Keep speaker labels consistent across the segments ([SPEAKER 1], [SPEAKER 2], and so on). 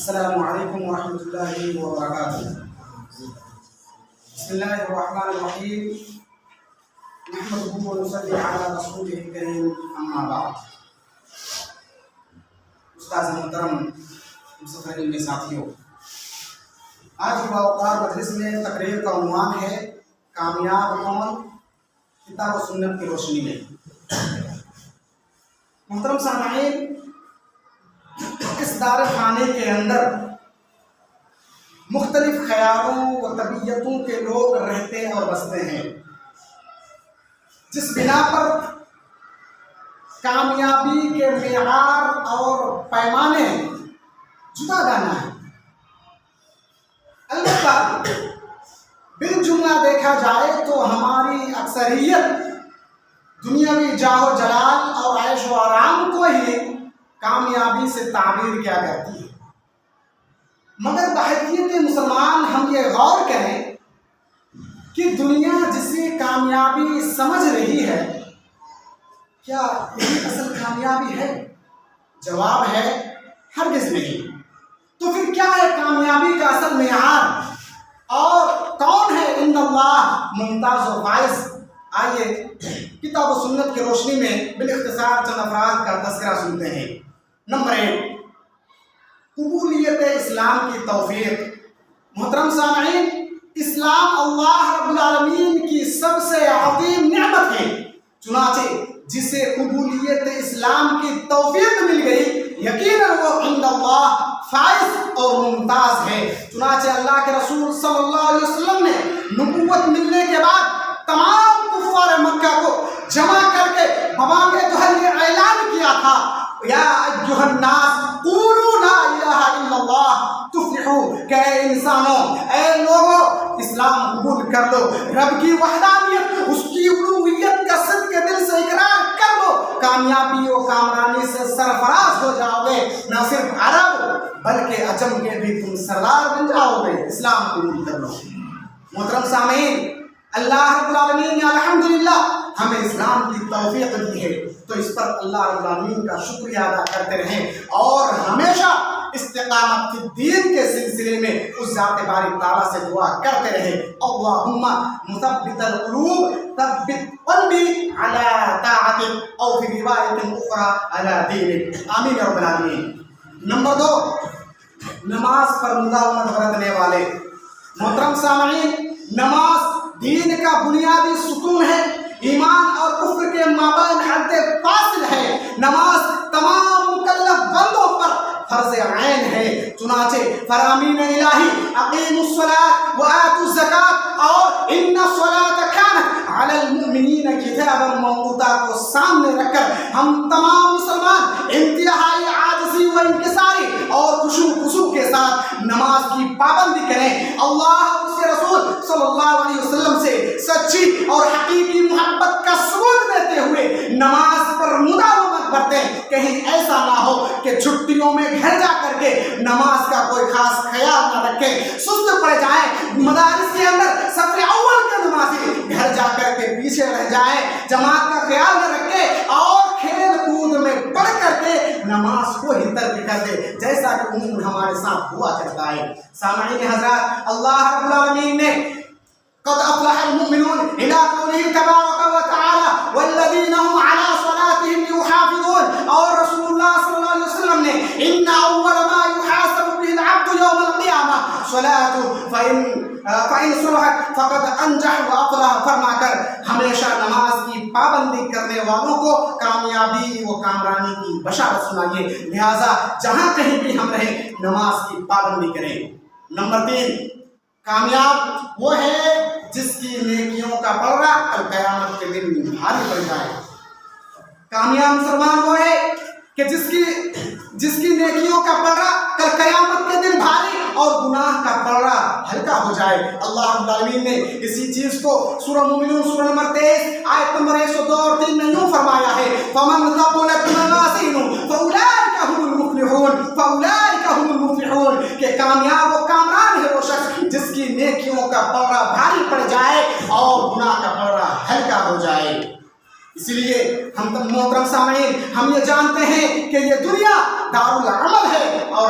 [SPEAKER 1] السلام علیکم ورحمۃ اللہ وبرکاتہ۔ بسم اللہ الرحمن الرحیم، نحمدہ ونصلی علی رسولہ الکریم، اما بعد۔ استاذ محترم، مصطفیٰ علمی ساتھیوں، آج باوقار مجلس میں تقریر کا عنوان ہے کامیاب کون، کتاب و سنت کی روشنی میں۔ محترم سامعین، اس دار خانے کے اندر مختلف خیالوں و طبیعتوں کے لوگ رہتے اور بستے ہیں، جس بنا پر کامیابی کے معیار اور پیمانے جدا گانا ہے۔ البتہ بالجملہ دیکھا جائے تو ہماری اکثریت دنیاوی جاہ و جلال اور عیش و آرام کو ہی کامیابی سے تعبیر کیا کرتی ہے، مگر بحیثیت مسلمان ہم یہ غور کریں کہ دنیا جسے کامیابی سمجھ رہی ہے، کیا یہی اصل کامیابی ہے؟ جواب ہے ہرگز نہیں۔ تو پھر کیا ہے کامیابی کا اصل معیار، اور کون ہے عند اللہ ممتاز و فائز؟ آئیے کتاب و سنت کی روشنی میں بالاختصار چند افراد کا تذکرہ سنتے ہیں۔ نمبر 1، قبولیت اسلام کی توفیق۔ محترم سامعین، اسلام اللہ رب العالمین کی سب سے عظیم نعمت ہے، چنانچہ جسے قبولیت اسلام کی توفیق مل گئی یقیناً وہ عند اللہ فائز اور ممتاز ہے۔ چنانچہ اللہ کے رسول صلی اللہ علیہ وسلم نے نبوت ملنے کے بعد تمام کفار مکہ کو جمع کر کے بوانگ جوہر یہ اعلان کیا تھا، یا ایھا الناس قولوا لا الہ الا اللہ تفلحوا، کہ اے انسانوں، اے لوگوں، اسلام قبول کر لو، رب کی وحدانیت، اس کی الوہیت کا صدق دل سے اقرار کر لو، کامیابی و کامرانی سے سرفراز ہو جاؤ گے۔ نہ صرف عرب بلکہ عجم کے بھی تم سردار بن جاؤ گے، اسلام قبول کر لو۔ محترم سامعین، اللہ رب العالمین نے الحمدللہ ہمیں اسلام کی توفیق دی ہے، تو اس پر اللہ رب العالمین کا شکریہ ادا کرتے رہیں اور ہمیشہ استقامت فی الدین کے سلسلے میں اس ذات باری تعالیٰ سے دعا کرتے رہیں، اللہم مثبت القلوب ثبت قلبی علی طاعتک، او فی روایت اخری علی دینک، آمین یا رب العالمین۔ نمبر 2، نماز پر مداومت برتنے والے۔ محترم سامعین، نماز دین کا بنیادی ستون ہے، ایمان اور کفر کے مابین حد فاصل ہے۔ نماز تمام مکلف بندوں پر فرض عین ہے، چنانچہ فرامین الہی اقیموا الصلاۃ وآتوا الزکاۃ اور ان الصلاۃ کانت علی المؤمنین کتابا موقوتا کو سامنے رکھ کر ہم تمام مسلمان انتہائی عاجزی و انکساری اور خشوع کے ساتھ نماز کی پابندی کریں۔ اللہ اور اس کے رسول صلی اللہ علیہ وسلم سے سچی اور حقیقی محبت کا ثبوت دیتے ہوئے نماز پر مداومت برتیں، کہیں ایسا نہ ہو کہ چھٹیوں میں گھر جا کر کے نماز کا کوئی خاص خیال نہ رکھیں، سست پڑ جائیں، مدارس کے اندر صف اول کے نمازی گھر جا کر کے پیچھے رہ جائیں، جماعت کا خیال نہ رکھیں اور کھیل کود میں پڑھ کر کے نماز کو ہی ترک کر دے، جیسا کہ عموماً ہمارے ساتھ ہوا کرتا ہے۔ سامعین حضرات، اللہ رب العالمین نے قد افلح المؤمنون الى قوله تبارک و تعالی والذین هم علی صلاتهم یحافظون، اور رسول اللہ صلی اللہ علیہ وسلم نے ان اول ما یحاسب به العبد یوم القیامہ صلاۃ فإن صلحت فقد انجح وافلح، فرما کر ہمیشہ نماز کی پابندی کرنے والوں کو کامیابی و کامرانی کی بشارت سنائیے، لہذا جہاں کہیں بھی ہم رہیں نماز کی پابندی کریں۔ نمبر 3، کامیاب وہ ہے جس کی نیکیوں کا پلڑا کل قیامت کے دن بھاری پڑ جائے۔ کامیاب مسلمان وہ ہے کہ جس کی نیکیوں کا پلڑا کل قیامت کے دن بھاری اور گناہ کا پلڑا ہلکا ہو جائے۔ اللہ رب العالمین نے اسی چیز کو سورہ مومنون سورہ نمبر 23 آیت نمبر 102 اور 3 میں یوں فرمایا ہے، فَمَنْ ثَقُلَتْ مَوَازِينُهُ فَأُولَٰئِكَ هُمُ الْمُفْلِحُونَ، فَأُولَٰئِكَ هُمُ الْمُفْلِحُونَ، کہ کامیاب و کامران ہے وہ شخص جس کی نیکیوں کا پلڑا بھاری پڑ جائے اور گناہ کا پلڑا ہلکا ہو جائے۔ اس لیے ہم محترم سامعین، ہم یہ جانتے ہیں کہ یہ دنیا دار العمل ہے اور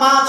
[SPEAKER 1] 5,